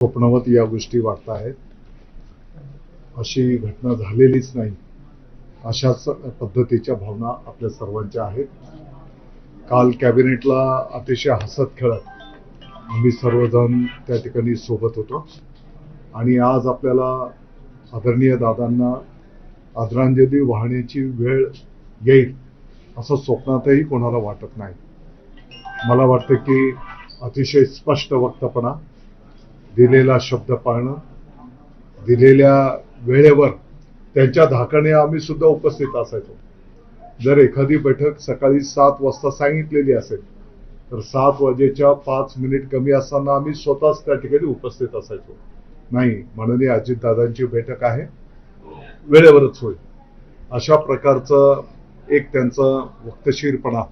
स्वप्नवत या गोष्टी वाटत आहेत. अशी घटना झालेलीच नाही अशाच पद्धतीच्या भावना आपल्या सर्वांच्या आहेत. काल कॅबिनेटला अतिशय हसत खेळत आम्ही सर्वजण त्या ठिकाणी सोबत होतो आणि आज आपल्याला आदरणीय दादांना आदरांजली वाहण्याची वेळ येईल असं स्वप्नातही कोणाला वाटत नाही. मला वाटतं की अतिशय स्पष्ट वक्तपणा, दिलेला शब्द पाळणं, दिलेल्या वेळेवर त्यांच्या धाकाने आम्ही सुद्धा उपस्थित असायचो. जर एखादी बैठक सकाळी 7 वाजता सांगितलेली असेल तर 7 वाजेच्या 5 मिनिट कमी असताना आम्ही स्वतःच त्या ठिकाणी उपस्थित असायचो. नाही, माननीय अजितदादांची बैठक आहे, वेळेवरच होईल अशा प्रकारचं एक त्यांचा वक्तशीरपणा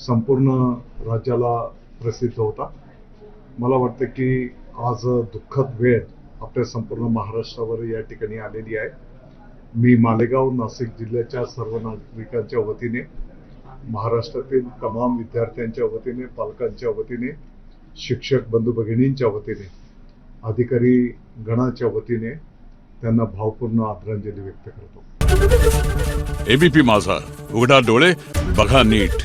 संपूर्ण राज्याला प्रसिद्ध होता. मला वाटतं की आज दुःखद वेळ आपल्या संपूर्ण महाराष्ट्रावर या ठिकाणी आलेली आहे. मी मालेगाव नाशिक जिल्ह्याच्या सर्व नागरिकांच्या वतीने, महाराष्ट्रातील तमाम विद्यार्थ्यांच्या वतीने, पालकांच्या वतीने, शिक्षक बंधू भगिनींच्या वतीने, अधिकारी गणाच्या वतीने त्यांना भावपूर्ण आदरांजली व्यक्त करतो. एबीपी माझा, उघडा डोळे बघा नीट.